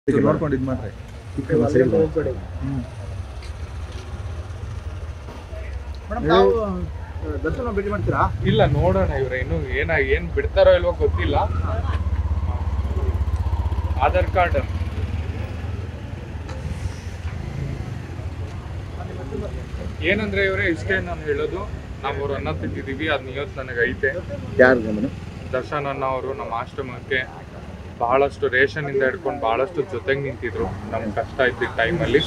ನೋಡ್ಕೊಂಡು ಇದು ಮಾಡ್ರಿ ಹೋಗ್ಬೇಡಿ. ಮೇಡಮ್ ತಾವು ದರ್ಶನ ಭೇಟಿ ಮಾಡ್ತೀರಾ? ಇಲ್ಲ, ನೋಡೋಣ ಇವ್ರೆ ಇನ್ನು ಏನ್ ಬಿಡ್ತಾರೋ ಇಲ್ವೋ ಗೊತ್ತಿಲ್ಲ. ಆಧಾರ್ ಕಾರ್ಡ್ ಏನಂದ್ರೆ ಇವ್ರೆ ಇಷ್ಟೇ ನಾನು ಹೇಳೋದು, ನಾವು ಅವ್ರು ಅನ್ನ ತಿಂದಿದೀವಿ, ಅದ್ ನಿಯೋತ್ ನನಗೆ ಐತೆ. ದರ್ಶನ್ ಅನ್ನ ಅವರು ನಮ್ಮ ಆಶ್ರಮಕ್ಕೆ ಬಹಳಷ್ಟು ರೇಷನ್ ಇಂದ ಹಿಡ್ಕೊಂಡು ಬಹಳಷ್ಟು ಜೊತೆಗೆ ನಿಂತಿದ್ರು. ನಮ್ಗೆ ಕಷ್ಟ ಇದ್ದಿದ್ದ ಟೈಮಲ್ಲಿ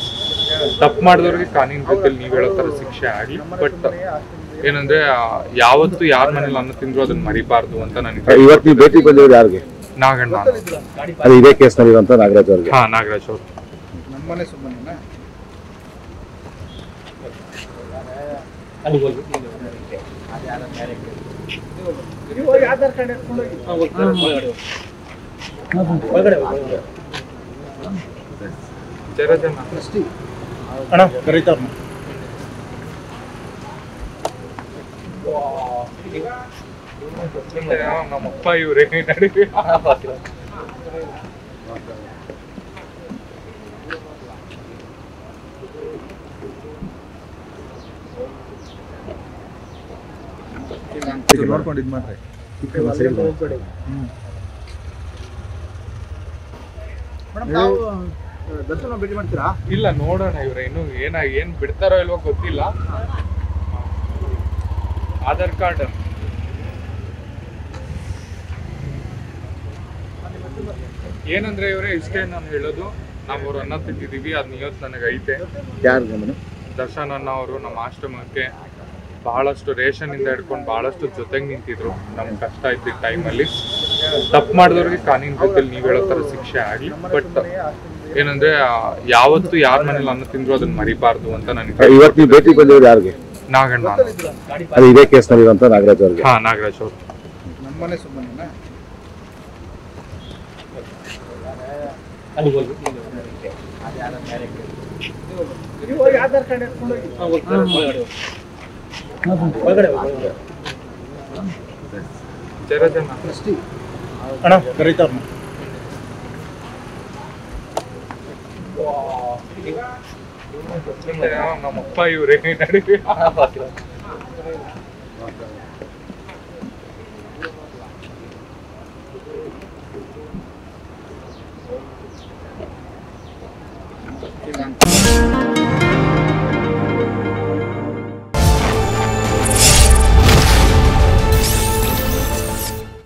ತಪ್ಪು ಮಾಡಿದವ್ರಿಗೆ ಕಾನೂನಿನ ಜೊತೆಲಿ ನೀವ್ ಹೇಳೋ ತರ ಶಿಕ್ಷೆ ಆಗ್ಲಿ. ಬಟ್ ಏನಂದ್ರೆ ಯಾವತ್ತು ಯಾರ ಮನೇಲಿ ಅನ್ನ ತಿಂದ್ರು ಅದನ್ನ ಮರಿಬಾರ್ದು ಅಂತ ನನಗೆ. ಇವತ್ತು ನೀವು ಭೇಟಿ ಬಂದಿರೋದು ಯಾರಿಗೆ? ನಾಗಣ್ಣ. ಅದು ಇದೇ ಕೇಸ್ ನಲ್ಲಿ ಇರುವಂತ ನಾಗರಾಜ್ ಅವ್ರಿಗೆ? ಹಾ, ನಾಗರಾಜ್ ಅವರು. ನಮ್ಮನೆ ಸುಮ್ಮನೆ ಆಧಾರ್ ಕಾರ್ಡ್ ಎತ್ಕೊಂಡು ಅಣ್ಣ ಕರೀತಾರ ನಮ್ಮಪ್ಪ ಇವ್ರೆ ನೋಡ್ಕೊಂಡು ಇದು ಮಾಡ್ರಿ ಹೋಗ್ಬೇಡಿ. ಮೇಡಮ್ ತಾವು ದರ್ಶನ ಭೇಟಿ ಮಾಡ್ತೀರಾ? ಇಲ್ಲ, ನೋಡೋಣ ಇವ್ರೆ ಇನ್ನು ಏನ್ ಬಿಡ್ತಾರೋ ಇಲ್ವೋ ಗೊತ್ತಿಲ್ಲ. ಆಧಾರ್ ಕಾರ್ಡ್ ಏನಂದ್ರೆ ಇವ್ರೆ ಇಷ್ಟೇ ನಾನು ಹೇಳೋದು, ನಾವು ಅವ್ರು ಅನ್ನ ತಿಂದಿದೀವಿ, ಅದ್ ನಿಯೋತ್ ನನಗೆ ಐತೆ. ದರ್ಶನ್ ಅನ್ನ ಅವರು ನಮ್ಮ ಆಶ್ರಮಕ್ಕೆ ಬಹಳಷ್ಟು ರೇಷನ್ ಇಂದ ಹಿಡ್ಕೊಂಡು ಬಹಳಷ್ಟು ಜೊತೆಗೆ ನಿಂತಿದ್ರು. ನಮ್ಗೆ ಕಷ್ಟ ಇದ್ದಿದ್ದ ಟೈಮಲ್ಲಿ ತಪ್ಪು ಮಾಡಿದವ್ರಿಗೆ ಕಾನೂನಿನ ಜೊತೆಲಿ ನೀವ್ ಹೇಳೋ ತರ ಶಿಕ್ಷೆ ಆಗ್ಲಿ. ಬಟ್ ಏನಂದ್ರೆ ಯಾವತ್ತು ಯಾರ ಮನೇಲಿ ಅನ್ನ ತಿಂದ್ರು ಅದನ್ನ ಮರಿಬಾರ್ದು ಅಂತ ನನಗೆ. ಇವತ್ತು ನೀವು ಭೇಟಿ ಬಂದಿರೋದು ಯಾರಿಗೆ? ನಾಗಣ್ಣ. ಅದು ಇದೇ ಕೇಸ್ ನಲ್ಲಿ ಇರುವಂತ ನಾಗರಾಜ್ ಅವ್ರಿಗೆ? ಹಾ, ನಾಗರಾಜ್ ಅವರು. ನಮ್ಮನೆ ಸುಮ್ಮನೆ ಆಧಾರ್ ಕಾರ್ಡ್ ಎತ್ಕೊಂಡು ಅಣ್ಣ ಕರೀತಾರ ನಮ್ಮಪ್ಪ ಇವ್ರೆ ನಡಿ